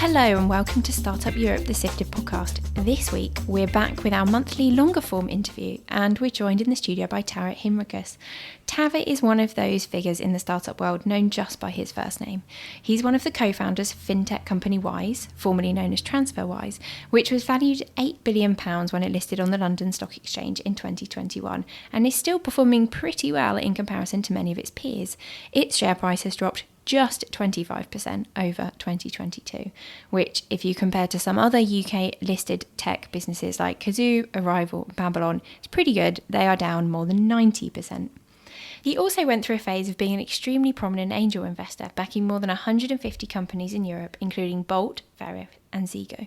Hello and welcome to Startup Europe, the Sifted podcast. This week, we're back with our monthly longer form interview and we're joined in the studio by Taavet Hinrikus. Taavet is one of those figures in the startup world known just by his first name. He's one of the co-founders of Fintech company Wise, formerly known as Transferwise, which was valued at £8 billion when it listed on the London Stock Exchange in 2021 and is still performing pretty well in comparison to many of its peers. Its share price has dropped just 25% over 2022, which if you compare to some other UK listed tech businesses like Kazoo, Arrival, Babylon, it's pretty good. They are down more than 90%. He also went through a phase of being an extremely prominent angel investor, backing more than 150 companies in Europe, including Bolt, Veriff and Zego.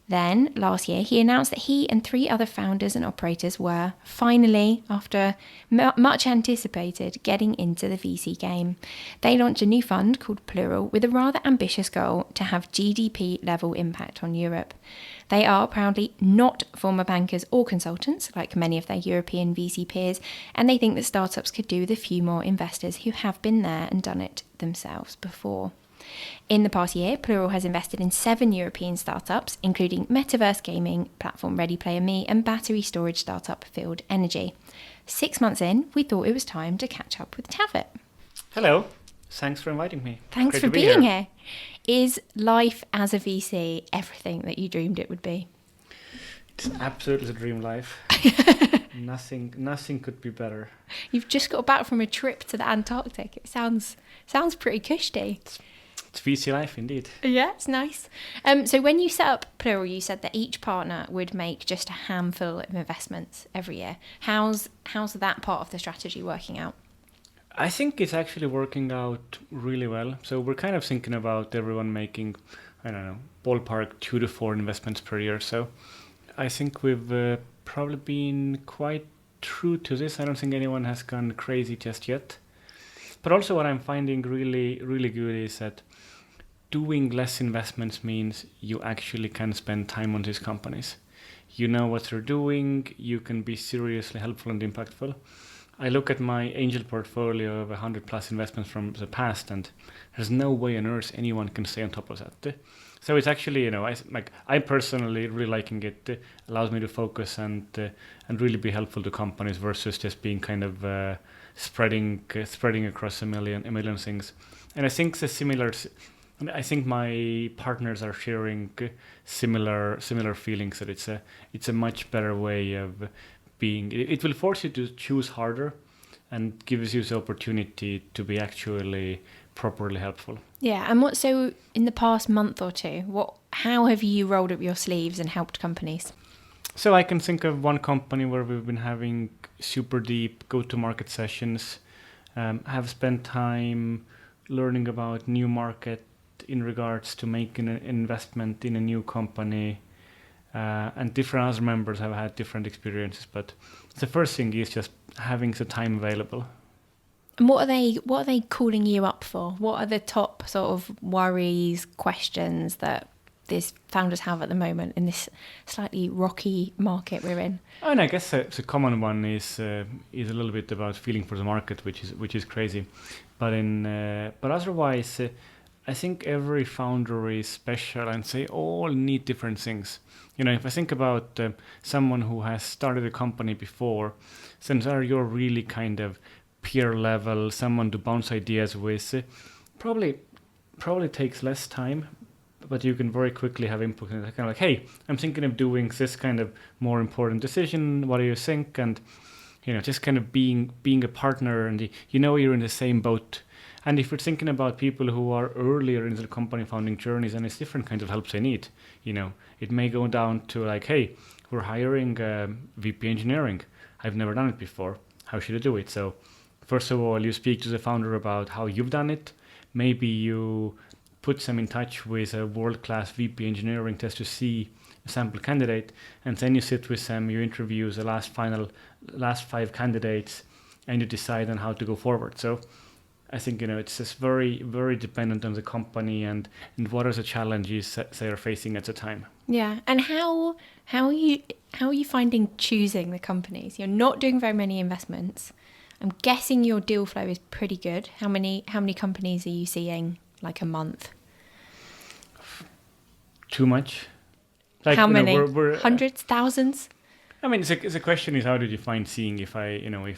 Then, last year, he announced that he and 3 other founders and operators were, finally, after much anticipated, getting into the VC game. They launched a new fund called Plural with a rather ambitious goal to have GDP-level impact on Europe. They are proudly not former bankers or consultants, like many of their European VC peers, and they think that startups could do with a few more investors who have been there and done it themselves before. In the past year, Plural has invested in 7 European startups, including metaverse gaming platform Ready Player Me and battery storage startup Field Energy. 6 months in, we thought it was time to catch up with Taavet. Hello, thanks for inviting me. Thanks for being here. Is life as a VC everything that you dreamed it would be? It's absolutely the dream life. Nothing could be better. You've just got back from a trip to the Antarctic. It sounds pretty cushy. It's VC life indeed. Yeah, it's nice. So when you set up Plural, you said that each partner would make just a handful of investments every year. How's that part of the strategy working out? I think it's actually working out really well. So we're kind of thinking about everyone making, ballpark 2 to 4 investments per year. So I think we've probably been quite true to this. I don't think anyone has gone crazy just yet. But also what I'm finding really, really good is that doing less investments means you actually can spend time on these companies. You know what they're doing. You can be seriously helpful and impactful. I look at my angel portfolio of 100 plus investments from the past, and there's no way on earth anyone can stay on top of that. So it's actually, I personally really liking it. It allows me to focus and really be helpful to companies versus just being kind of spreading across a million things. And I think I think my partners are sharing similar feelings that it's a much better way of being. It will force you to choose harder and gives you the opportunity to be actually properly helpful. Yeah, and so in the past month or two, how have you rolled up your sleeves and helped companies? So I can think of one company where we've been having super deep go-to-market sessions, have spent time learning about new market in regards to making an investment in a new company, and different other members have had different experiences. But the first thing is just having the time available. And what are they calling you up for? What are the top sort of worries, questions that these founders have at the moment in this slightly rocky market we're in? Oh, and I guess the common one is a little bit about feeling for the market, which is crazy. But otherwise, I think every founder is special, and they all need different things. If I think about someone who has started a company before, since you're really kind of peer level, someone to bounce ideas with, probably takes less time, but you can very quickly have input and kind of like, hey, I'm thinking of doing this kind of more important decision. What do you think? And just kind of being a partner, and you're in the same boat. And if you're thinking about people who are earlier in the company founding journeys, and it's different kinds of help they need. It may go down to like, hey, we're hiring VP engineering. I've never done it before. How should I do it? So first of all, you speak to the founder about how you've done it. Maybe you put them in touch with a world-class VP engineering just to see a sample candidate, and then you sit with them, you interview the last 5 candidates, and you decide on how to go forward. So I think it's just very, very dependent on the company and what are the challenges that they are facing at the time. Yeah, and how are you finding choosing the companies? You're not doing very many investments. I'm guessing your deal flow is pretty good. How many companies are you seeing like a month? too much. How many? We're Hundreds, thousands? I mean, the question is, how did you find seeing? If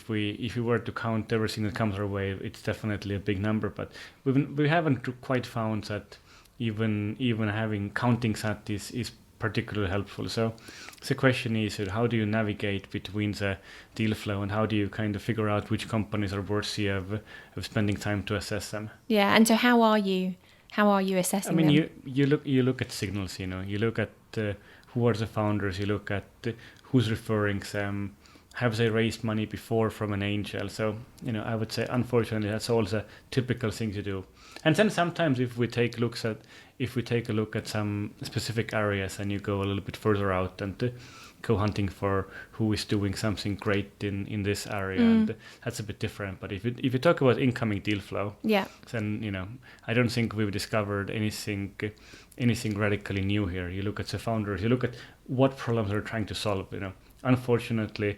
we were to count everything that comes our way, it's definitely a big number. But we haven't quite found that even having counting that is particularly helpful. So the question is, how do you navigate between the deal flow, and how do you kind of figure out which companies are worthy of spending time to assess them? Yeah, and so how are you assessing them? I mean, you look at signals. You look at who are the founders. You look at who's referring them. Have they raised money before from an angel? So I would say, unfortunately, that's all the typical thing to do. And then sometimes, if we take a look at some specific areas, and you go a little bit further out and go hunting for who is doing something great in this area, and that's a bit different. But if you talk about incoming deal flow, then I don't think we've discovered anything radically new here. You look at the founders, you look at what problems they're trying to solve. Unfortunately,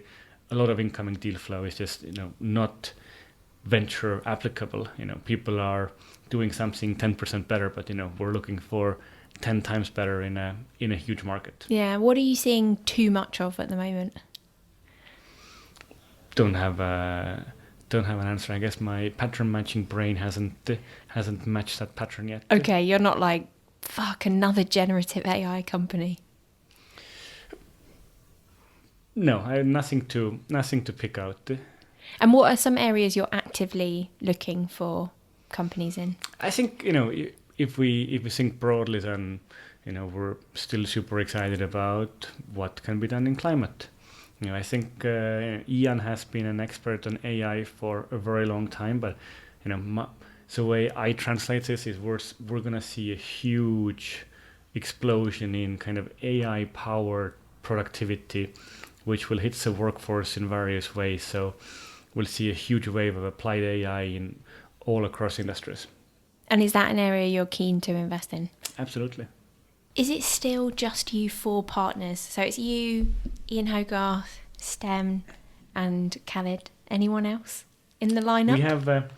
a lot of incoming deal flow is just not venture applicable. People are doing something 10% better, but we're looking for 10 times better in a huge market. Yeah, what are you seeing too much of at the moment? Don't have an answer. I guess my pattern matching brain hasn't matched that pattern yet. Okay, you're not like, fuck, another generative AI company. No, I have nothing to pick out. And what are some areas you're actively looking for companies in? I think if we think broadly, then we're still super excited about what can be done in climate. I think Ian has been an expert on AI for a very long time, but the way I translate this is we're going to see a huge explosion in kind of AI powered productivity, which will hit the workforce in various ways. So we'll see a huge wave of applied AI in all across industries. And is that an area you're keen to invest in? Absolutely. Is it still just you four partners? So it's you, Ian Hogarth, Stem, and Khaled. Anyone else in the lineup?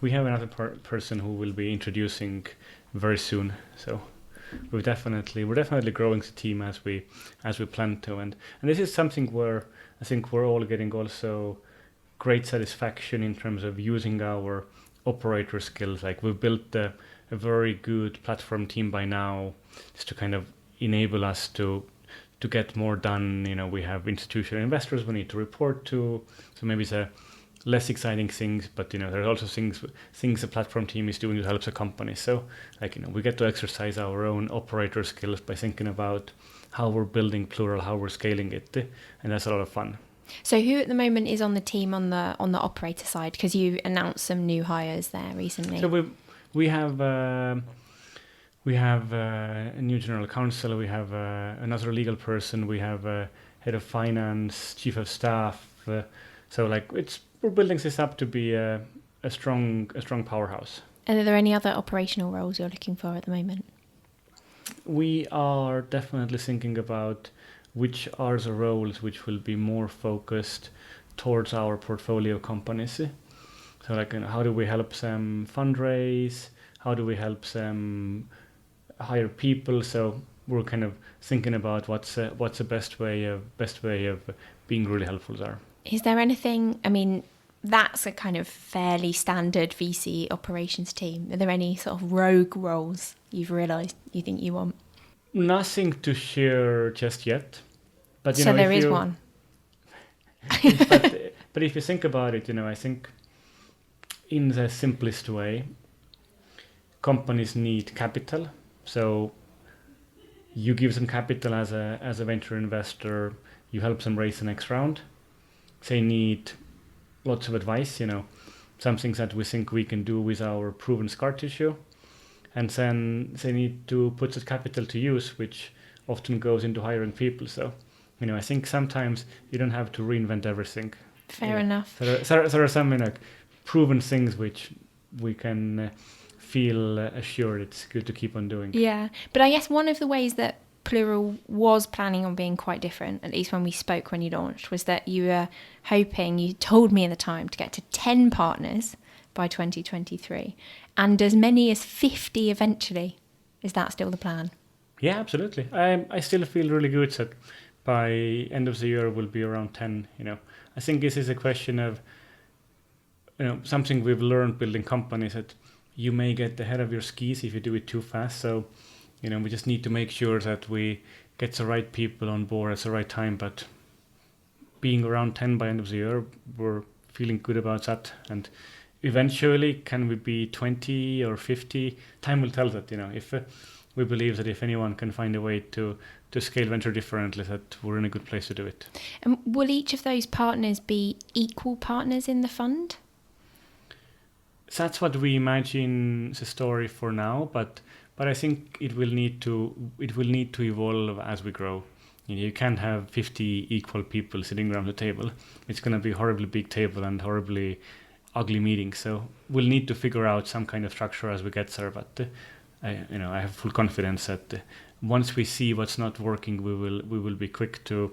We have another person who will be introducing very soon. So we're definitely growing the team as we plan to, and this is something where I think we're all getting also great satisfaction in terms of using our operator skills. Like, we've built a very good platform team by now, just to kind of enable us to get more done. We have institutional investors we need to report to, so maybe the less exciting things, but there's also things the platform team is doing to help the company. So we get to exercise our own operator skills by thinking about how we're building Plural, how we're scaling it, and that's a lot of fun. So who at the moment is on the team on the operator side? Because you announced some new hires there recently. So we have a new general counsel. We have another legal person. We have a head of finance, chief of staff. We're building this up to be a strong powerhouse. And are there any other operational roles you're looking for at the moment? We are definitely thinking about which are the roles which will be more focused towards our portfolio companies. So how do we help them fundraise? How do we help them hire people? So we're kind of thinking about what's the best way of being really helpful there. Is there anything, I mean, that's a kind of fairly standard VC operations team. Are there any sort of rogue roles you've realised you think you want? Nothing to share just yet. But so there is one. but if you think about it, I think in the simplest way, companies need capital. So you give them capital as a venture investor, you help them raise the next round. They need lots of advice, some things that we think we can do with our proven scar tissue. And then they need to put that capital to use, which often goes into hiring people. So, I think sometimes you don't have to reinvent everything. Fair enough. There are some proven things which we can feel assured it's good to keep on doing. Yeah, but I guess one of the ways that Plural was planning on being quite different, at least when we spoke when you launched, was that you were hoping, you told me at the time, to get to 10 partners by 2023 and as many as 50 eventually. Is that still the plan? Yeah, absolutely. I still feel really good that by end of the year we'll be around 10. I think this is a question of something we've learned building companies, that you may get ahead of your skis if you do it too fast. So we just need to make sure that we get the right people on board at the right time. But being around 10 by end of the year, we're feeling good about that. And eventually, can we be 20 or 50? Time will tell that. If we believe that if anyone can find a way to scale venture differently, that we're in a good place to do it. And will each of those partners be equal partners in the fund? That's what we imagine the story for now, but I think it will need to evolve as we grow. You can't have 50 equal people sitting around the table. It's going to be a horribly big table and horribly ugly meetings. So we'll need to figure out some kind of structure as we get there. But I have full confidence that once we see what's not working, we will be quick to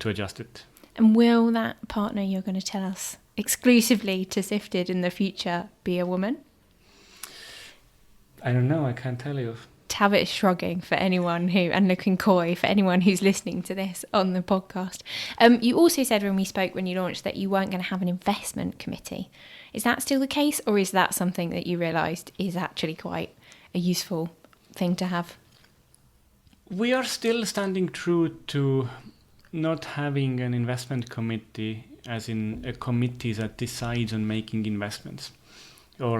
adjust it. And will that partner you're going to tell us exclusively to Sifted in the future be a woman? I don't know. I can't tell you. Taavet is shrugging for anyone and looking coy for anyone who's listening to this on the podcast. You also said when we spoke, when you launched, that you weren't going to have an investment committee. Is that still the case, or is that something that you realised is actually quite a useful thing to have? We are still standing true to not having an investment committee, as in a committee that decides on making investments, or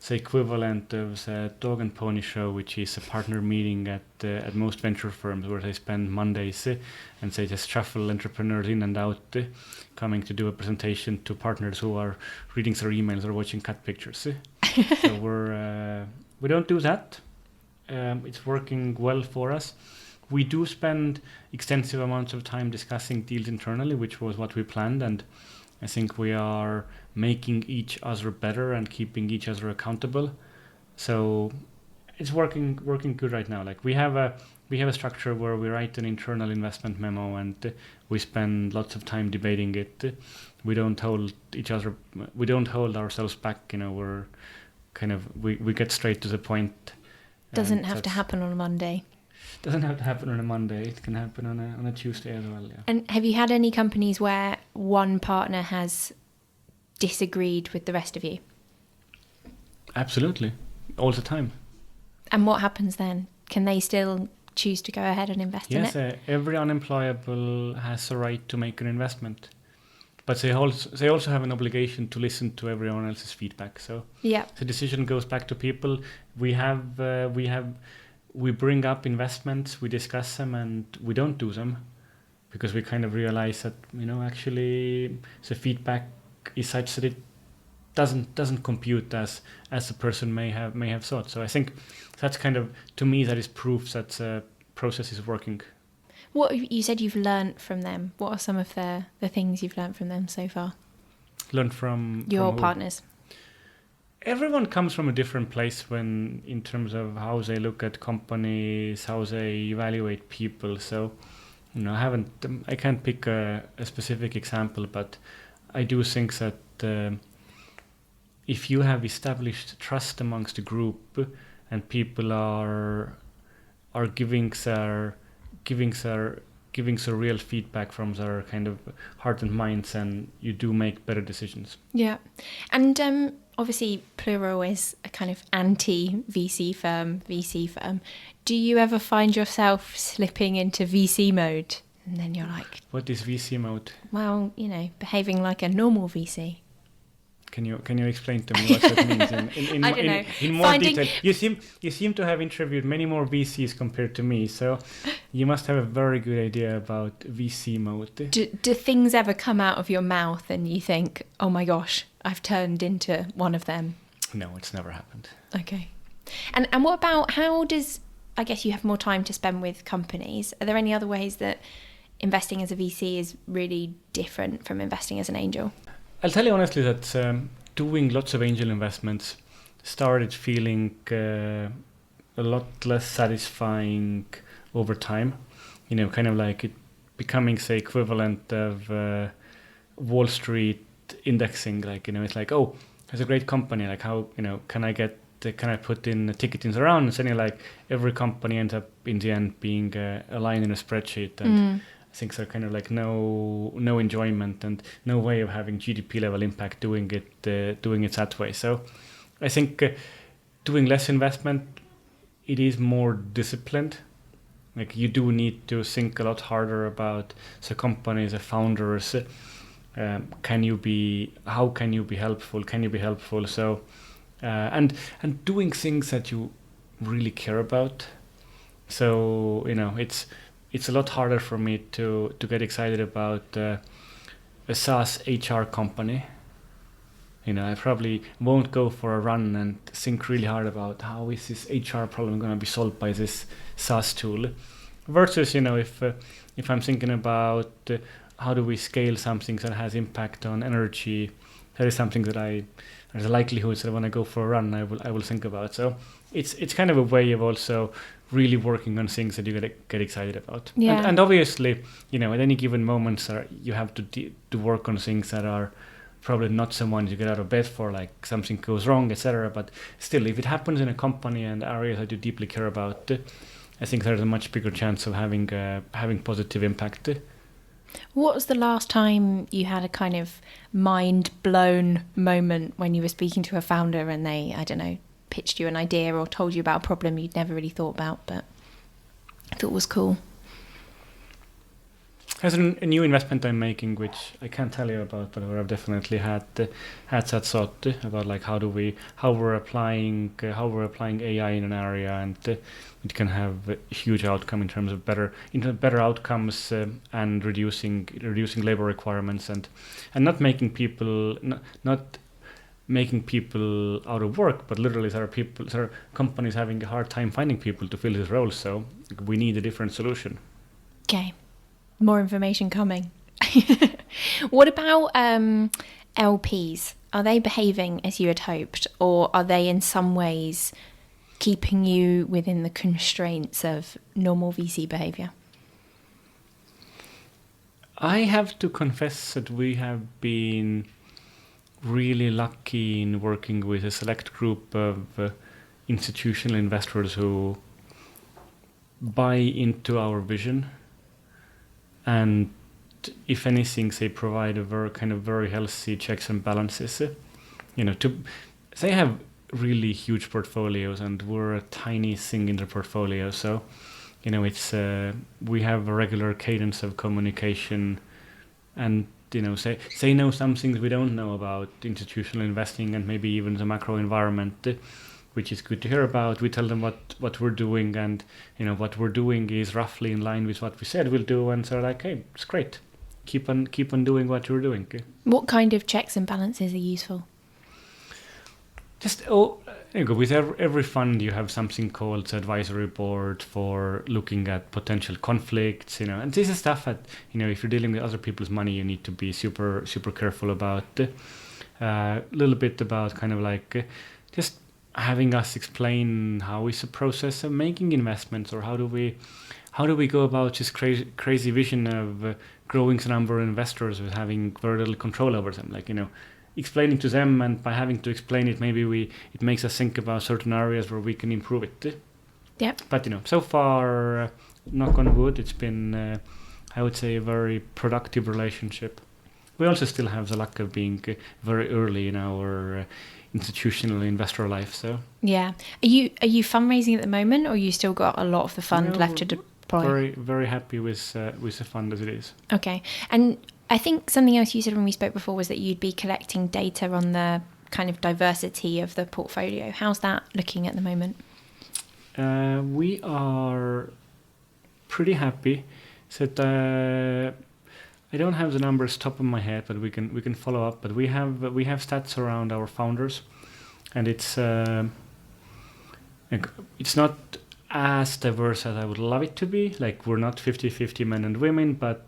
the equivalent of the dog and pony show, which is a partner meeting at most venture firms, where they spend Mondays and they just shuffle entrepreneurs in and out, coming to do a presentation to partners who are reading their emails or watching cat pictures. So we don't do that. It's working well for us. We do spend extensive amounts of time discussing deals internally, which was what we planned, and I think we are making each other better and keeping each other accountable. So it's working good right now. Like we have a structure where we write an internal investment memo and we spend lots of time debating it. We don't hold ourselves back. We're we get straight to the point. Doesn't have to happen on a Monday. Doesn't have to happen on a Monday. It can happen on a Tuesday as well. Yeah. And have you had any companies where one partner has disagreed with the rest of you? Absolutely, all the time. And what happens then? Can they still choose to go ahead and invest in it? Yes, every unemployable has a right to make an investment, but they also have an obligation to listen to everyone else's feedback. So yeah, the decision goes back to people. We bring up investments, we discuss them, and we don't do them because we kind of realize that actually the feedback is such that it doesn't compute as the person may have thought. So I think that's kind of, to me, that is proof that the process is working. What you said you've learned from them. What are some of the things you've learned from them so far? Learn from your who? Partners. Everyone comes from a different place in terms of how they look at companies, how they evaluate people. So, I can't pick a specific example, but I do think that if you have established trust amongst the group and people are giving their real feedback from their kind of heart and minds, and you do make better decisions. Yeah, and obviously Plural is a kind of anti-VC firm. Do you ever find yourself slipping into VC mode? And then you're like... What is VC mode? Well, behaving like a normal VC. Can you explain to me what that means in I don't know. In more detail? You seem to have interviewed many more VCs compared to me, so you must have a very good idea about VC mode. Do things ever come out of your mouth and you think, oh my gosh, I've turned into one of them? No, it's never happened. Okay. And what about, I guess you have more time to spend with companies. Are there any other ways that investing as a VC is really different from investing as an angel? I'll tell you honestly that doing lots of angel investments started feeling a lot less satisfying over time. Kind of like it becoming the equivalent of Wall Street indexing. Like, it's like, oh, it's a great company. Like, how, can I get can I put in ticketings around, and suddenly like every company ends up in the end being a line in a spreadsheet, and things are kind of like no enjoyment and no way of having GDP level impact doing it that way. So I think doing less investment, it is more disciplined. Like you do need to think a lot harder about the companies, the founders. How can you be helpful? Can you be helpful? So and doing things that you really care about. So it's a lot harder for me to get excited about a SaaS HR company. I probably won't go for a run and think really hard about how is this HR problem going to be solved by this SaaS tool. Versus, if I'm thinking about how do we scale something that has impact on energy, that is something that there's a likelihood that when I go for a run, I will think about. So it's kind of a way of also really working on things that you get excited about. Yeah. And obviously, at any given moment, you have to work on things that are probably not someone you get out of bed for, like something goes wrong, etc. But still, if it happens in a company and areas that you deeply care about, I think there's a much bigger chance of having positive impact. What was the last time you had a kind of mind-blown moment when you were speaking to a founder and they, I don't know, pitched you an idea or told you about a problem you'd never really thought about but thought was cool? There's a new investment I'm making, which I can't tell you about, but where I've definitely had that thought about like how we're applying AI in an area, and it can have a huge outcome in terms of better outcomes and reducing labor requirements and not making people not making people out of work, but literally there are companies having a hard time finding people to fill these roles. So we need a different solution. Okay. More information coming. What about LPs? Are they behaving as you had hoped, or are they in some ways keeping you within the constraints of normal VC behavior? I have to confess that we have been really lucky in working with a select group of institutional investors who buy into our vision. And if anything, they provide a very healthy checks and balances. They have really huge portfolios, and we're a tiny thing in their portfolio. So, it's we have a regular cadence of communication, and they know some things we don't know about institutional investing and maybe even the macro environment, which is good to hear about. We tell them what we're doing, and what we're doing is roughly in line with what we said we'll do, and so like, hey, it's great. Keep on doing what you're doing. What kind of checks and balances are useful? Just with every fund you have something called the advisory board for looking at potential conflicts, and this is stuff that if you're dealing with other people's money, you need to be super careful about. A little bit about kind of like just having us explain how is the process of making investments, or how do we go about this crazy vision of growing the number of investors with having very little control over them, explaining to them, and by having to explain it, maybe it makes us think about certain areas where we can improve it. Yep. But so far, knock on wood, it's been I would say a very productive relationship. We also still have the luck of being very early in our institutional investor life. So yeah, are you fundraising at the moment, or you still got a lot of the fund left to deploy? Very very happy with the fund as it is. Okay, and I think something else you said when we spoke before was that you'd be collecting data on the kind of diversity of the portfolio. How's that looking at the moment? We are pretty happy. So I don't have the numbers top of my head, but we can follow up. But we have stats around our founders, and it's not as diverse as I would love it to be. Like, we're not 50-50 men and women, but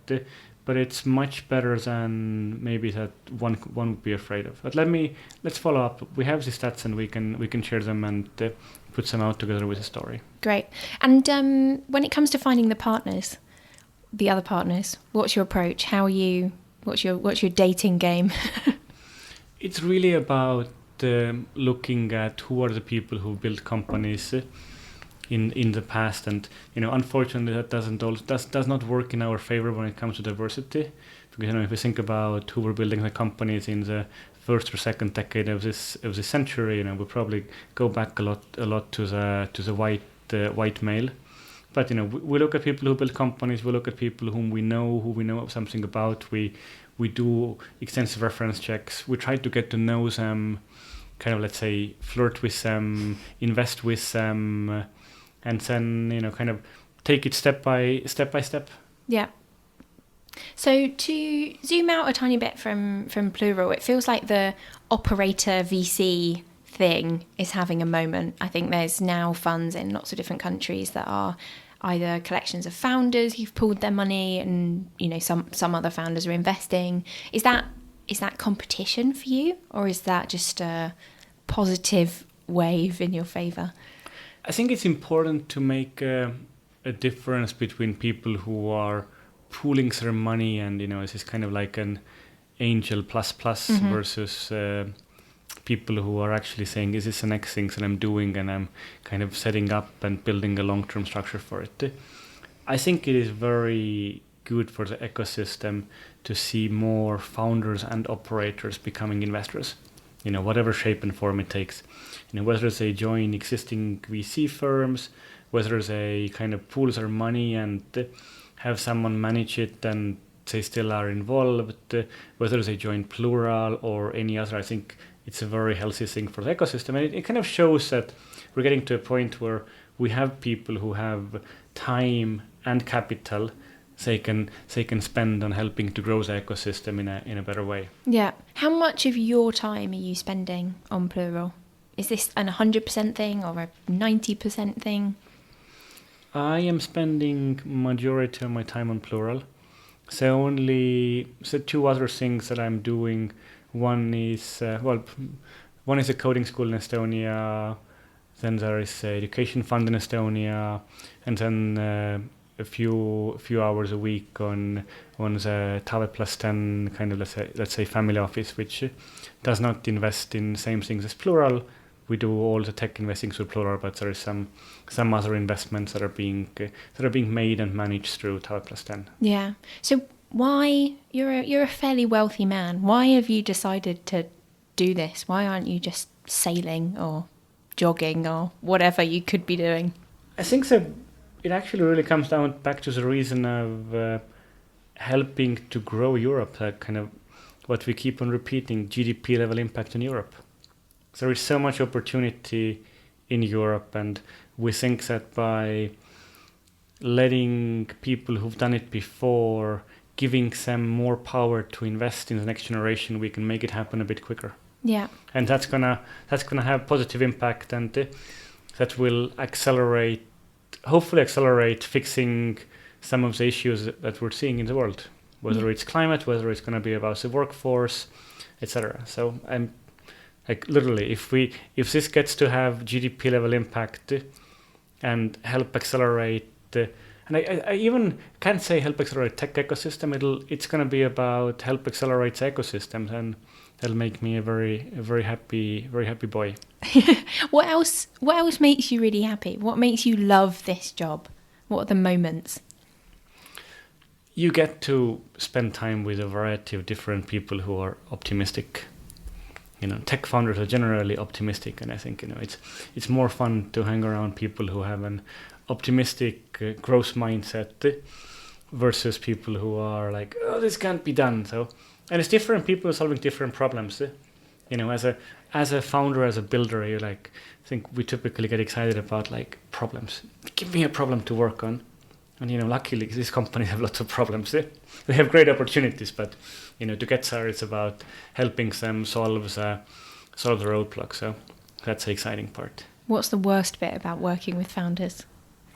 it's much better than maybe that one would be afraid of. But let's follow up. We have the stats, and we can share them and put them out together with a story. Great. And when it comes to finding the other partners, what's your approach? What's your dating game? It's really about looking at who are the people who built companies in the past, and unfortunately that does not work in our favor when it comes to diversity, because if we think about who were building the companies in the first or second decade of this century, we probably go back a lot to the white male. But we look at people who build companies, we look at people who we know something about. We do extensive reference checks. We try to get to know them, kind of, let's say, flirt with them, invest with them, and then kind of take it step by step. Yeah. So to zoom out a tiny bit from Plural, it feels like the operator VC thing is having a moment. I think there's now funds in lots of different countries that are either collections of founders who've pooled their money, and some other founders are investing. Is that competition for you, or is that just a positive wave in your favor? I think it's important to make a difference between people who are pooling their money and this is kind of like an angel plus versus people who are actually saying, is this the next thing that I'm doing, and I'm kind of setting up and building a long-term structure for it. I think it is very good for the ecosystem to see more founders and operators becoming investors, whatever shape and form it takes. Whether they join existing VC firms, whether they kind of pool their money and have someone manage it and they still are involved, whether they join Plural or any other. I think it's a very healthy thing for the ecosystem. And it kind of shows that we're getting to a point where we have people who have time and capital they can spend on helping to grow the ecosystem in a better way. Yeah. How much of your time are you spending on Plural? Is this an 100% thing or a 90% thing? I am spending majority of my time on Plural. So two other things that I'm doing. One is a coding school in Estonia. Then there is an education fund in Estonia, and then a few hours a week on the Taavet plus 10 kind of let's say family office, which does not invest in the same things as Plural. We do all the tech investing through Plural, but there is some other investments that are being made and managed through Taavet plus 10. Yeah. So why you're a fairly wealthy man? Why have you decided to do this? Why aren't you just sailing or jogging or whatever you could be doing? I think that it actually really comes down back to the reason of helping to grow Europe, kind of what we keep on repeating, GDP level impact in Europe. There is so much opportunity in Europe, and we think that by letting people who've done it before, giving them more power to invest in the next generation, we can make it happen a bit quicker. Yeah. And that's gonna have positive impact, and that will hopefully accelerate fixing some of the issues that we're seeing in the world, whether it's climate, whether it's going to be about the workforce, etc. So I'm literally, if this gets to have GDP level impact and help accelerate, and I even can't say help accelerate tech ecosystem. It's going to be about help accelerate the ecosystem, and that'll make me a very happy boy. What else makes you really happy? What makes you love this job? What are the moments? You get to spend time with a variety of different people who are optimistic. Tech founders are generally optimistic, and I think it's more fun to hang around people who have an optimistic growth mindset versus people who are like, oh, this can't be done. So, and it's different people solving different problems. As a founder, as a builder, I think we typically get excited about problems. Give me a problem to work on. And luckily these companies have lots of problems. They have great opportunities, but to get there, it's about helping them solve the roadblock. So that's the exciting part. What's the worst bit about working with founders?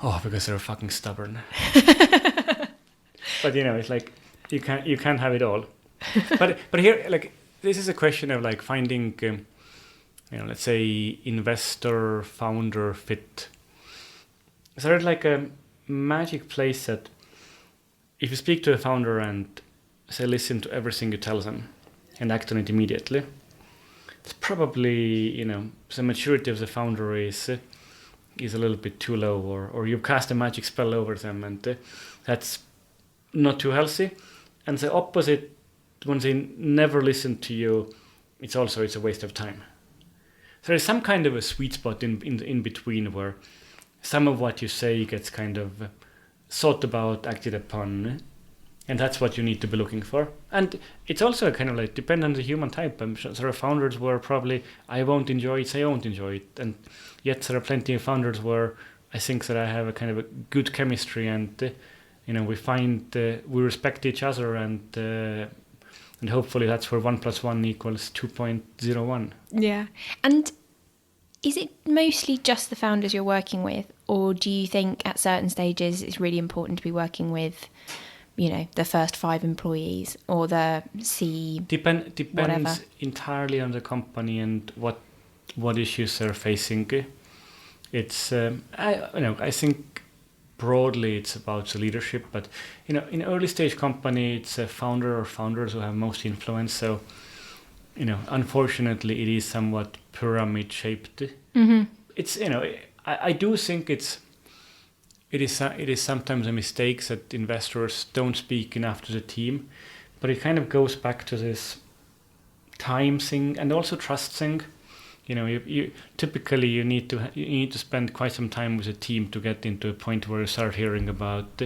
Oh, because they're fucking stubborn. But it's like you can't have it all. But here, this is a question of finding let's say investor founder fit. Is there a magic place that if you speak to a founder and say listen to everything you tell them and act on it immediately, it's probably the maturity of the founder is a little bit too low, or you cast a magic spell over them, and that's not too healthy. And the opposite, when they never listen to you, it's a waste of time. So there's some kind of a sweet spot in between, where some of what you say gets kind of thought about, acted upon, and that's what you need to be looking for. And it's also kind of like depend on the human type. I'm sure there are founders where probably I won't enjoy it, so I won't enjoy it, and yet there are plenty of founders where I think that I have a kind of a good chemistry, and we find we respect each other, and hopefully that's where 1 + 1 = 2.01. Yeah. And is it mostly just the founders you're working with, or do you think at certain stages it's really important to be working with, the first 5 employees or the Depends whatever? entirely on the company and what issues they're facing. It's I think broadly it's about the leadership, but in early stage company it's a founder or founders who have most influence. So unfortunately it is somewhat pyramid shaped. Mm-hmm. It's I do think it is sometimes a mistake that investors don't speak enough to the team, but it kind of goes back to this time thing and also trust thing. You typically you need to spend quite some time with a team to get into a point where you start hearing about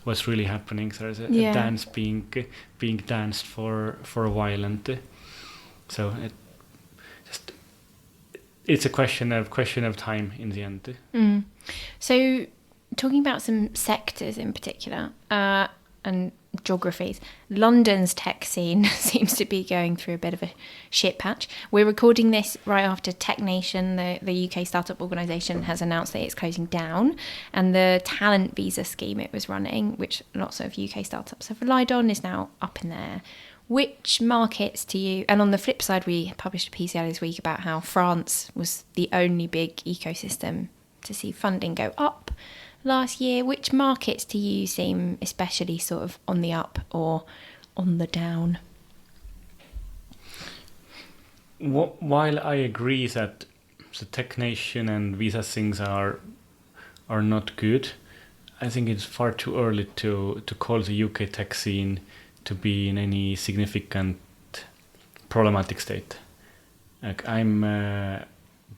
what's really happening. There's a dance being danced for a while, and so it's a question of time in the end. Mm. So, talking about some sectors in particular and geographies, London's tech scene seems to be going through a bit of a shit patch. We're recording this right after Tech Nation, the UK startup organisation, has announced that it's closing down, and the talent visa scheme it was running, which lots of UK startups have relied on, is now up in the air. Which markets to you, and on the flip side, we published a piece this week about how France was the only big ecosystem to see funding go up last year. Which markets to you seem especially sort of on the up or on the down? While I agree that the Tech Nation and visa things are not good, I think it's far too early to call the UK tech scene to be in any significant problematic state. Like I'm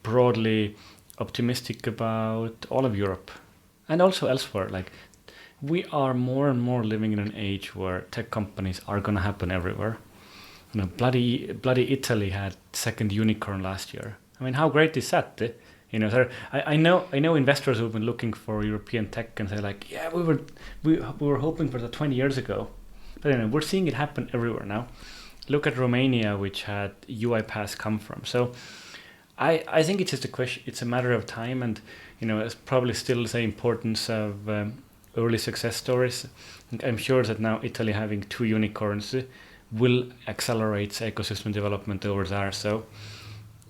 broadly optimistic about all of Europe and also elsewhere. Like we are more and more living in an age where tech companies are going to happen everywhere. Bloody Italy had second unicorn last year. I mean, how great is that? I know investors who've been looking for European tech and say like, yeah, we were hoping for that 20 years ago. But we're seeing it happen everywhere now. Look at Romania, which had UiPath come from. So I think it's just a question. It's a matter of time, and it's probably still the importance of early success stories. I'm sure that now Italy having 2 unicorns will accelerate ecosystem development over there. So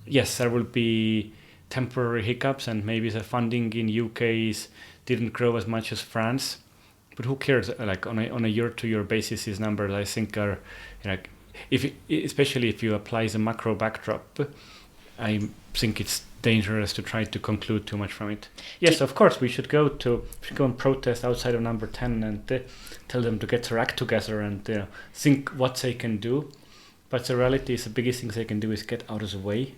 yes, there will be temporary hiccups, and maybe the funding in UK didn't grow as much as France. But who cares? Like on a year-to-year basis, these numbers I think are, especially if you apply the macro backdrop, I think it's dangerous to try to conclude too much from it. Yes, of course, we should go and protest outside of number 10 and tell them to get their act together and think what they can do. But the reality is the biggest thing they can do is get out of the way,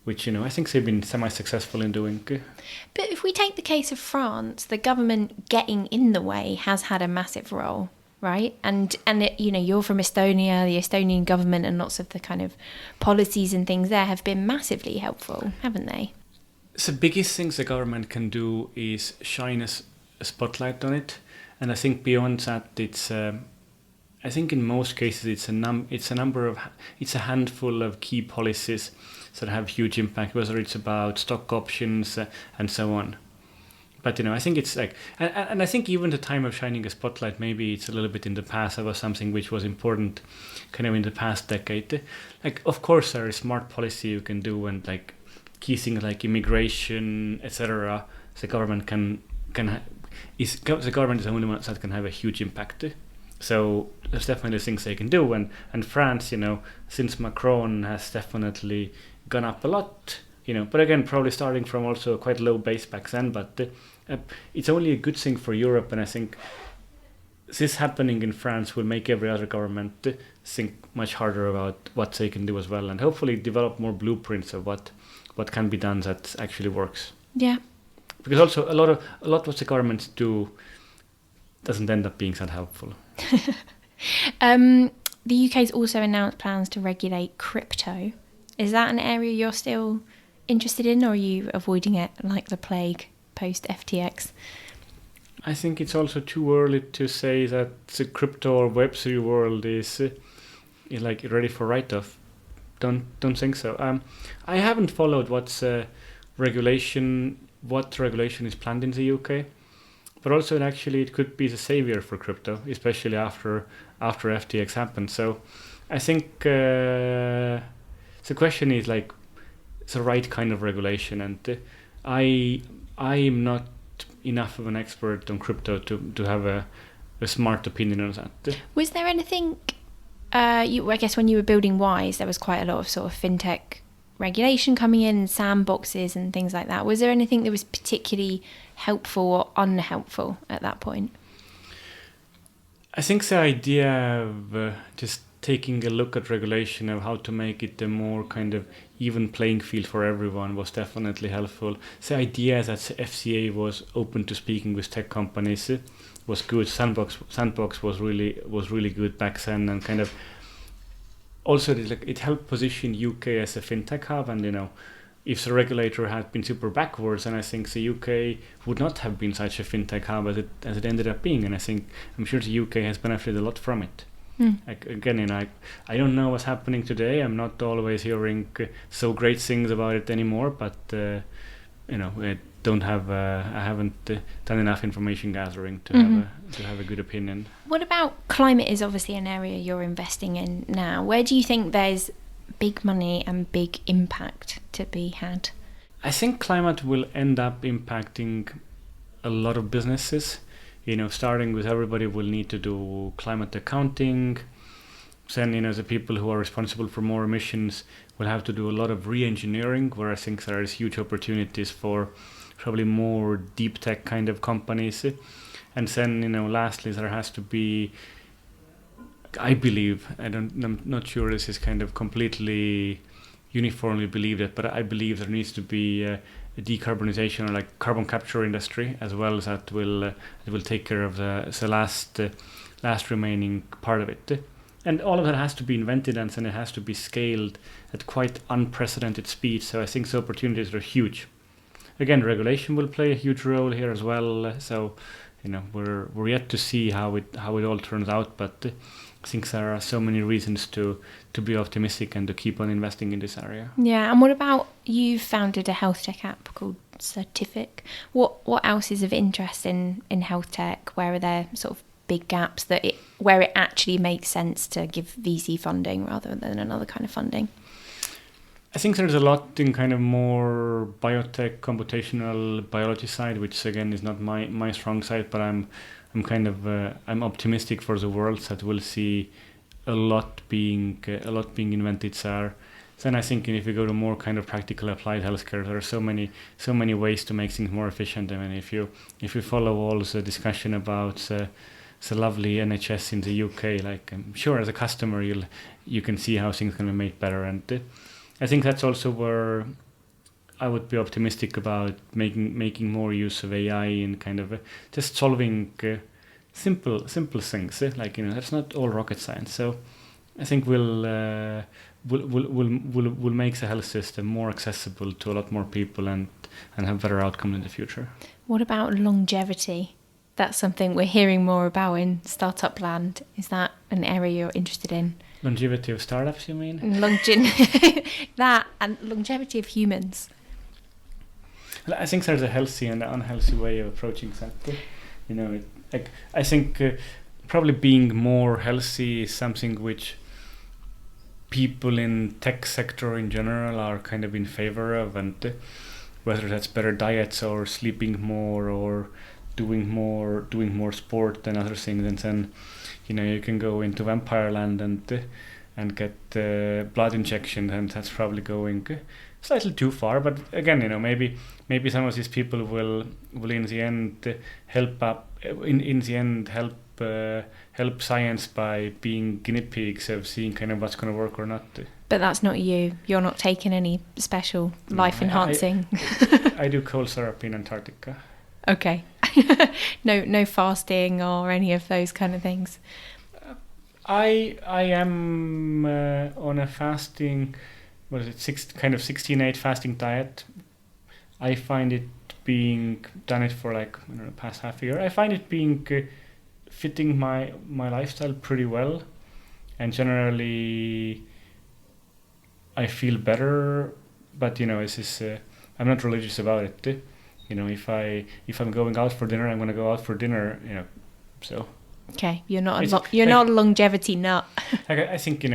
which I think they've been semi-successful in doing. But if we take the case of France, the government getting in the way has had a massive role, right? And you're from Estonia, the Estonian government and lots of the kind of policies and things there have been massively helpful, haven't they? The biggest things the government can do is shine a spotlight on it, and I think beyond that, it's. I think in most cases it's a handful of key policies that have huge impact, whether it's about stock options and so on. But I think it's like, and I think even the time of shining a spotlight, maybe it's a little bit in the past. That was something which was important, kind of in the past decade. Like, of course, there is smart policy you can do, and like key things like immigration, etc. The government the government is the only one that can have a huge impact. So there's definitely things they can do, and France, since Macron has definitely gone up a lot, but again, probably starting from also a quite low base back then, but it's only a good thing for Europe, and I think this happening in France will make every other government think much harder about what they can do as well, and hopefully develop more blueprints of what can be done that actually works. Yeah. Because also a lot what the governments do doesn't end up being that helpful. The UK's also announced plans to regulate crypto. Is that an area you're still interested in, or are you avoiding it like the plague post FTX? I think it's also too early to say that the crypto or Web3 world is like ready for write-off. Don't think so. I haven't followed what regulation is planned in the UK, but also it could be the savior for crypto, especially after FTX happened. So I think the question is like the right kind of regulation, and I am not enough of an expert on crypto to have a smart opinion on that. Was there anything, I guess when you were building Wise, there was quite a lot of sort of fintech regulation coming in, sandboxes and things like that. Was there anything that was particularly helpful or unhelpful at that point? I think the idea of just taking a look at regulation of how to make it a more kind of even playing field for everyone was definitely helpful. The idea that the FCA was open to speaking with tech companies was good. Sandbox was really good back then, and kind of also it helped position UK as a fintech hub. And if the regulator had been super backwards, then I think the UK would not have been such a fintech hub as it ended up being. And I'm sure the UK has benefited a lot from it. Again, I don't know what's happening today. I'm not always hearing so great things about it anymore. But I haven't done enough information gathering to have a good opinion. What about climate? Is obviously an area you're investing in now. Where do you think there's big money and big impact to be had? I think climate will end up impacting a lot of businesses. Starting with everybody will need to do climate accounting. Then, the people who are responsible for more emissions will have to do a lot of re-engineering, where I think there is huge opportunities for probably more deep tech kind of companies. And then, lastly, there has to be, I believe, I'm not sure this is kind of completely uniformly believed it, but I believe there needs to be a decarbonization or like carbon capture industry as well, as that will take care of the last remaining part of it. And all of that has to be invented, and then it has to be scaled at quite unprecedented speed. So I think the opportunities are huge. Again, regulation will play a huge role here as well. So we're yet to see how it all turns out, but I think there are so many reasons to be optimistic and to keep on investing in this area. Yeah, and what about, you've founded a health tech app called Sifted. What else is of interest in health tech? Where are there sort of big gaps where it actually makes sense to give VC funding rather than another kind of funding? I think there's a lot in kind of more biotech, computational biology side, which again is not my strong side, but I'm optimistic for the world that we'll see a lot being invented there. Then I think if you go to more kind of practical applied healthcare, there are so many ways to make things more efficient. I mean, if you follow all the discussion about the lovely NHS in the UK, like I'm sure as a customer you can see how things can be made better, and I think that's also where I would be optimistic about making more use of AI in kind of just solving simple things. Like that's not all rocket science. So I think we'll make the health system more accessible to a lot more people and have better outcomes in the future. What about longevity? That's something we're hearing more about in startup land. Is that an area you're interested in? Longevity of startups, you mean? That and longevity of humans. I think there's a healthy and unhealthy way of approaching that. I think probably being more healthy is something which people in tech sector in general are kind of in favor of, and whether that's better diets or sleeping more or doing more sport and other things, and then you can go into vampire land and and get blood injection, and that's probably going slightly too far. But again, maybe some of these people will in the end help help science by being guinea pigs of seeing kind of what's going to work or not. But that's not you. You're not taking any special life enhancing. I do cold therapy in Antarctica. Okay. No fasting or any of those kind of things. I am on a fasting, 16/8 fasting diet. I find it being done it for past half a year. I find it being fitting my lifestyle pretty well, and generally I feel better. But it's just, I'm not religious about it. If I'm going out for dinner, I'm going to go out for dinner. So. Okay, you're not a longevity nut. I think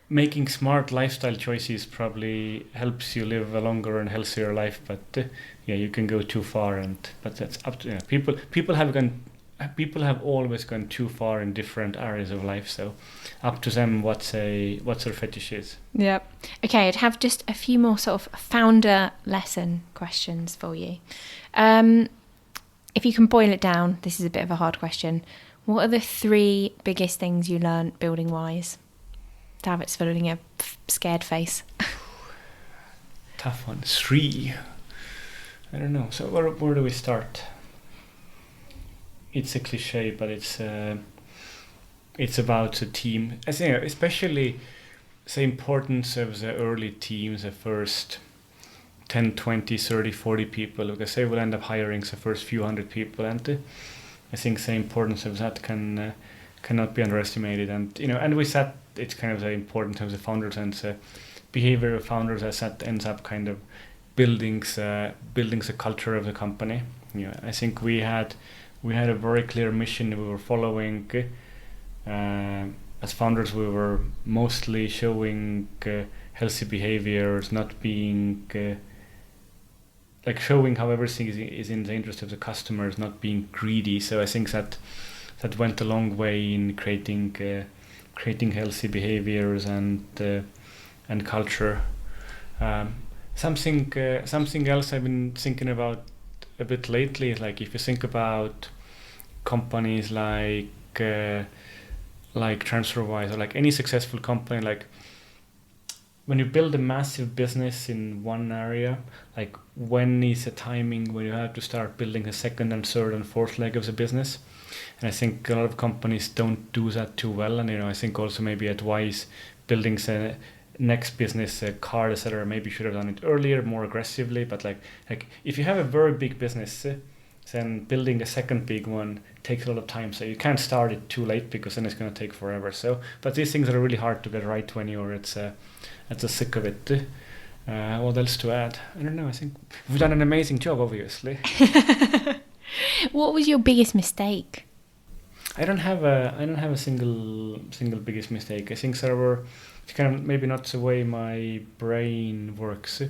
making smart lifestyle choices probably helps you live a longer and healthier life. But you can go too far, but that's up to people. People have always gone too far in different areas of life. So up to them what their fetish is. Yep. Okay, I'd have just a few more sort of founder lesson questions for you. If you can boil it down, this is a bit of a hard question. What are the 3 biggest things you learned building Wise? Taavet's filling a scared face. Tough one. 3. I don't know. So where do we start? It's a cliche, but it's about a team. I think especially the importance of the early teams, the first 10, 20, 30, 40 people, because they will end up hiring the first few hundred people, and I think the importance of that cannot be underestimated. And we said it's kind of the importance of the founders and the behavior of founders as that ends up kind of building the culture of the company. I think we had a very clear mission we were following. As founders, we were mostly showing healthy behaviors, not being showing how everything is in the interest of the customers, not being greedy. So I think that went a long way in creating healthy behaviors and culture. Something else I've been thinking about a bit lately is if you think about companies like Transferwise or any successful company, when you build a massive business in one area, when is the timing when you have to start building the second and third and fourth leg of the business? And I think a lot of companies don't do that too well. And I think also maybe at Wise, building the next business, car, etc., maybe should have done it earlier, more aggressively. But if you have a very big business, then building a second big one takes a lot of time. So you can't start it too late because then it's going to take forever. So, but these things are really hard to get right when you're at the thick of it. What else to add? I don't know. I think we've done an amazing job, obviously. What was your biggest mistake? I don't have a single biggest mistake. I think there were kind of maybe not the way my brain works.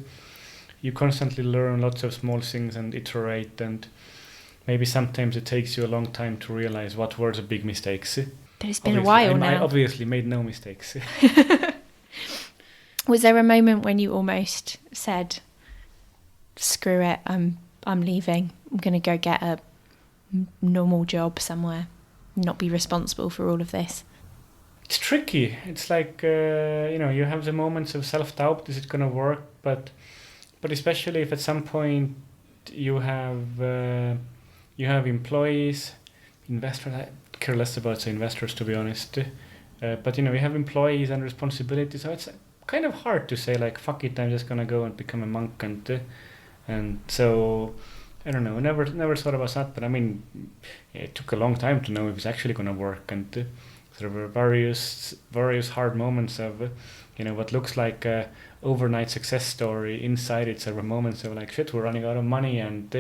You constantly learn lots of small things and iterate, and maybe sometimes it takes you a long time to realize what were the big mistakes. But it's been a while now. I obviously made no mistakes. Was there a moment when you almost said, "Screw it, I'm leaving. I'm going to go get a normal job somewhere, not be responsible for all of this"? It's tricky. It's you have the moments of self-doubt. Is it going to work? But especially if at some point you have employees, investors. I care less about the investors, to be honest. But you have employees and responsibilities. So it's kind of hard to say fuck it, I'm just gonna go and become a monk and so I don't know. Never thought about that. But I mean, it took a long time to know if it's actually gonna work, and there were various hard moments of what looks like a overnight success story. Inside it, there were moments of shit, we're running out of money, and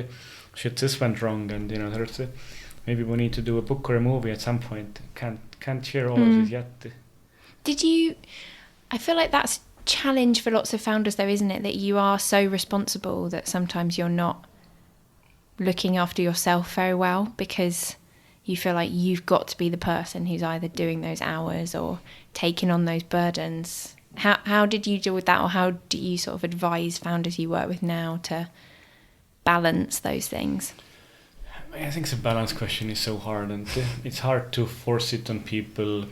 shit, this went wrong, and there's maybe we need to do a book or a movie at some point. Can't share all of this yet. Did you? I feel like that's a challenge for lots of founders, though, isn't it? That you are so responsible that sometimes you're not looking after yourself very well, because you feel like you've got to be the person who's either doing those hours or taking on those burdens. How did you deal with that, or how do you sort of advise founders you work with now to balance those things? I think the balance question is so hard, and it's hard to force it on people.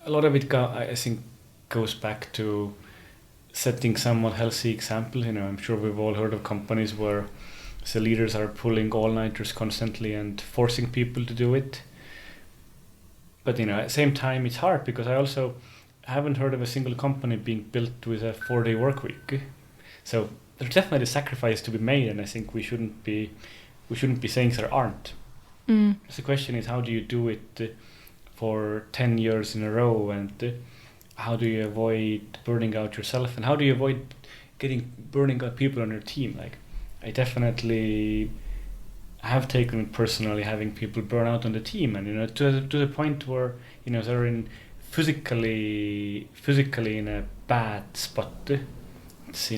A lot of it, I think, goes back to setting somewhat healthy example. I'm sure we've all heard of companies where the leaders are pulling all-nighters constantly and forcing people to do it. But at the same time, it's hard because I also haven't heard of a single company being built with a 4-day work week. So there's definitely a sacrifice to be made, and I think we shouldn't be saying there aren't. So the question is, how do you do it for 10 years in a row, and how do you avoid burning out yourself, and how do you avoid burning out people on your team? Like, I definitely have taken it personally, having people burn out on the team, and to the point where they're in physically in a bad spot. It's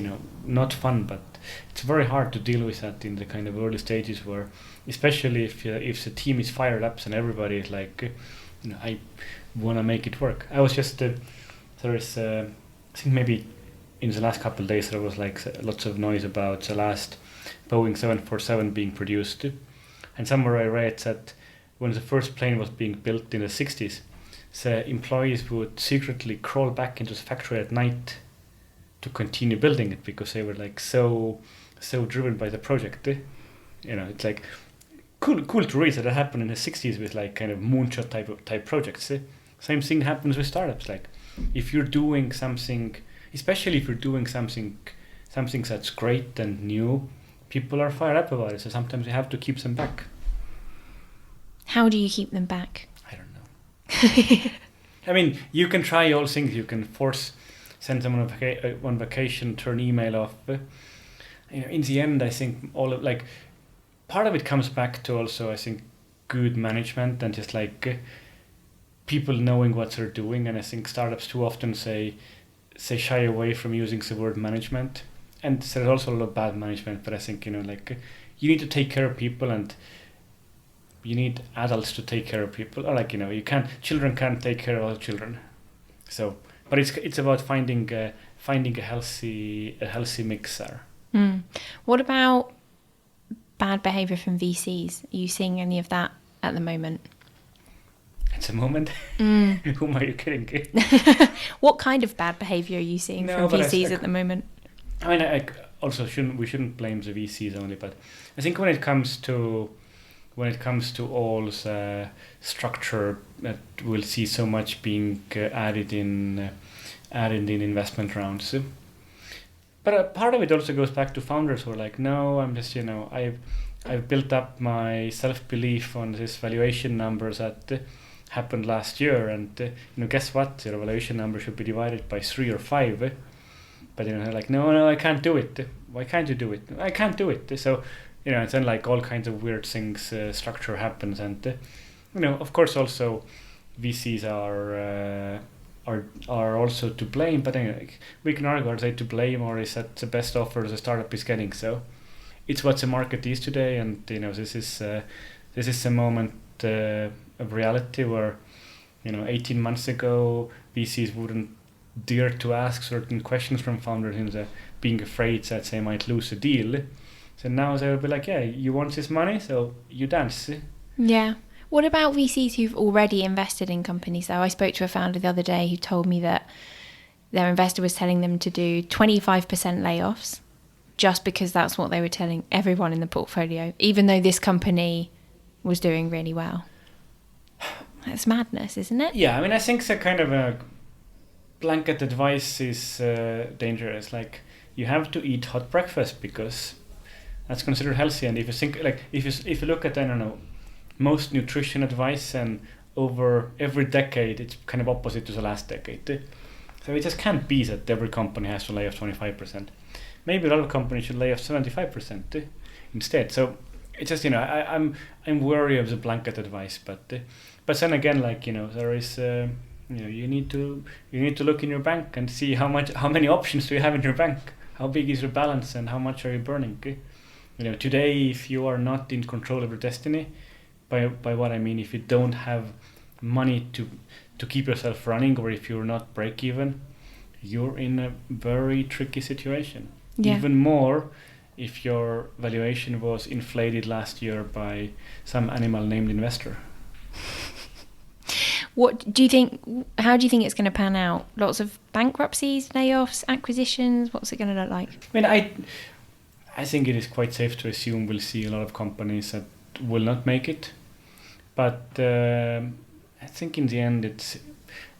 not fun, but it's very hard to deal with that in the kind of early stages, where especially if the team is fired up and everybody is like, I want to make it work. I was just there is I think maybe in the last couple of days there was like lots of noise about the last Boeing 747 being produced, and somewhere I read that when the first plane was being built in the 60s, the employees would secretly crawl back into the factory at night to continue building it because they were like so driven by the project. It's like cool to read that happened in the 60s with like kind of moonshot type projects. Same thing happens with startups. Like, if you're doing something, especially if you're doing something that's great and new, people are fired up about it. So sometimes you have to keep them back. How do you keep them back? I don't know. I mean, you can try all things. You can send them on vacation, turn email off. In the end, I think part of it comes back to also, I think, good management and just like people knowing what they're doing. And I think startups too often say shy away from using the word management. And there's also a lot of bad management, but I think, you need to take care of people, and you need adults to take care of people. Or children can't take care of other children. So, but it's about finding a healthy mix there. What about bad behavior from VCs? Are you seeing any of that at the moment? At the moment? Whom are you kidding? What kind of bad behavior are you seeing from VCs at the moment? I mean, we shouldn't blame the VCs only, but I think when it comes to all the structure that we'll see so much being added in investment rounds. But part of it also goes back to founders who are like, no, I'm just, I've built up my self-belief on this valuation numbers that happened last year, and guess what? Your valuation number should be divided by 3 or 5. But they're like, no, I can't do it. Why can't you do it? I can't do it. So and then like all kinds of weird things, structure happens, and of course also VCs are also to blame. But we can argue, are they to blame, or is that the best offer the startup is getting? So it's what the market is today, and this is a moment of reality where 18 months ago VCs wouldn't dare to ask certain questions from founders in being afraid that they might lose a deal. So now they'll be like, yeah, you want this money, so you dance. Yeah. What about VCs who've already invested in companies though? I spoke to a founder the other day who told me that their investor was telling them to do 25% layoffs just because that's what they were telling everyone in the portfolio, even though this company was doing really well. That's madness, isn't it? Yeah, I mean, I think the kind of a blanket advice is dangerous. Like, you have to eat hot breakfast because that's considered healthy. And if you think, like, if you look at, I don't know, most nutrition advice, and over every decade, it's kind of opposite to the last decade. So it just can't be that every company has to lay off 25%. Maybe a lot of companies should lay off 75% instead. So it's just, I'm wary of the blanket advice, but then again, like, there is, you need to look in your bank and see how many options do you have in your bank, how big is your balance, and how much are you burning. Today, if you are not in control of your destiny, by what I mean, if you don't have money to keep yourself running, or if you're not break even, you're in a very tricky situation. Yeah. Even more if your valuation was inflated last year by some animal named investor. What do you think? How do you think it's going to pan out? Lots of bankruptcies, layoffs, acquisitions. What's it going to look like? I mean, I think it is quite safe to assume we'll see a lot of companies that will not make it. But I think in the end,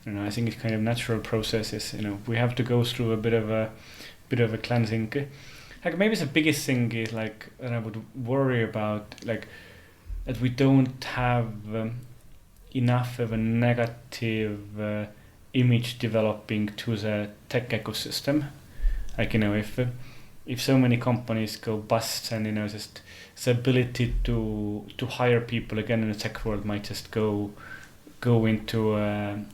I think it's kind of natural processes. We have to go through a bit of a cleansing. Like maybe the biggest thing is like that I would worry about, like that we don't have enough of a negative image developing to the tech ecosystem. Like if so many companies go bust, and just the ability to hire people again in the tech world might just go into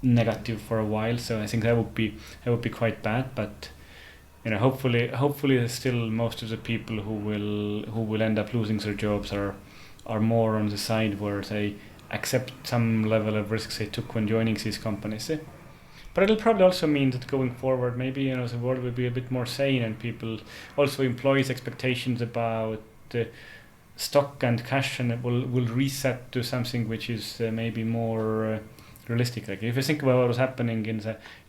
negative for a while. So I think that would be quite bad. But hopefully still most of the people who will end up losing their jobs are more on the side where they accept some level of risks they took when joining these companies. But it'll probably also mean that going forward, maybe the world will be a bit more sane, and people also employees' expectations about stock and cash, and it will reset to something which is maybe more realistic. Like if you think about what was happening in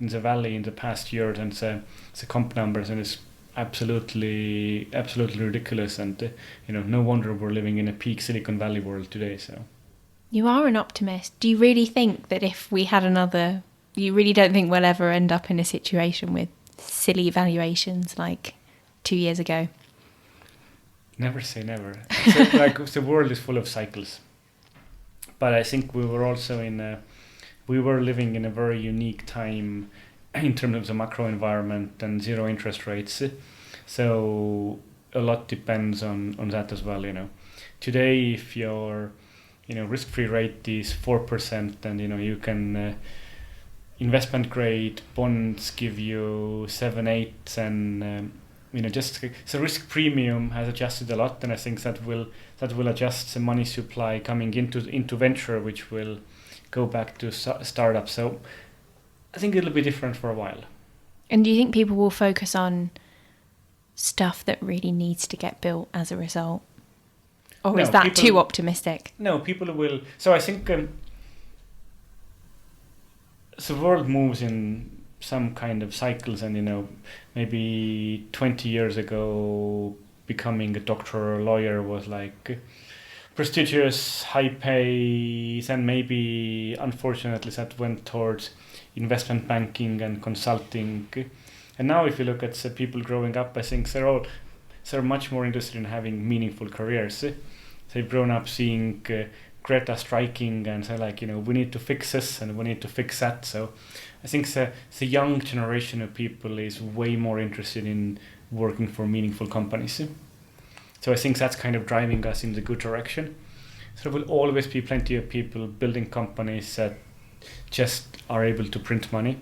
the valley in the past years and the comp numbers, and it's absolutely ridiculous, and no wonder we're living in a peak Silicon Valley world today. So you are an optimist. Do you really think that if we had another, you really don't think we'll ever end up in a situation with silly valuations like 2 years ago? Never say never. So, like the world is full of cycles, but I think we were living in a very unique time in terms of the macro environment and zero interest rates. So a lot depends on that as well. Today, if your risk-free rate is 4%, and you can investment grade bonds give you 7-8, and just the risk premium has adjusted a lot, and I think that will adjust the money supply coming into venture, which will go back to startups. So I think it'll be different for a while. And do you think people will focus on stuff that really needs to get built as a result? Or is that too optimistic? No, people will. So I think the world moves in some kind of cycles, and maybe 20 years ago becoming a doctor or a lawyer was like prestigious, high pays, and maybe unfortunately that went towards investment banking and consulting. And now if you look at the people growing up, I think they're much more interested in having meaningful careers. They've grown up seeing Greta striking, and they're like, we need to fix this and we need to fix that. So I think the young generation of people is way more interested in working for meaningful companies. So I think that's kind of driving us in the good direction. So there will always be plenty of people building companies that just are able to print money.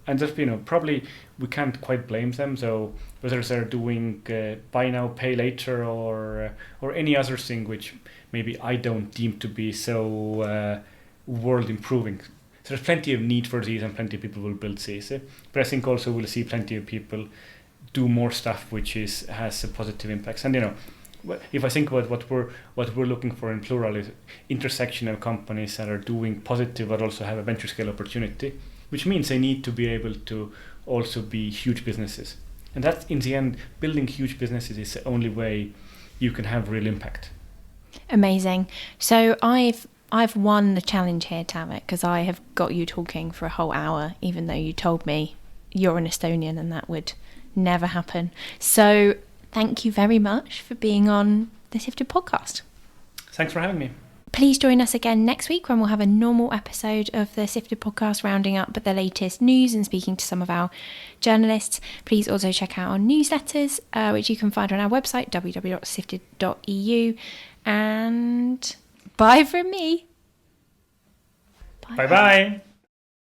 And just, probably we can't quite blame them. So whether they're doing buy now, pay later, or any other thing which maybe I don't deem to be so world improving. So there's plenty of need for these, and plenty of people will build these. But I think also we'll see plenty of people do more stuff which has a positive impacts. And if I think about what we're looking for in Plural is intersection of companies that are doing positive but also have a venture scale opportunity, which means they need to be able to also be huge businesses. And that, in the end, building huge businesses is the only way you can have real impact. Amazing. So I've won the challenge here, Taavet, because I have got you talking for a whole hour, even though you told me you're an Estonian and that would never happen. So thank you very much for being on the Sifted podcast. Thanks for having me. Please join us again next week when we'll have a normal episode of the Sifted podcast, rounding up the latest news and speaking to some of our journalists. Please also check out our newsletters, which you can find on our website, www.sifted.eu. And bye from me. Bye-bye.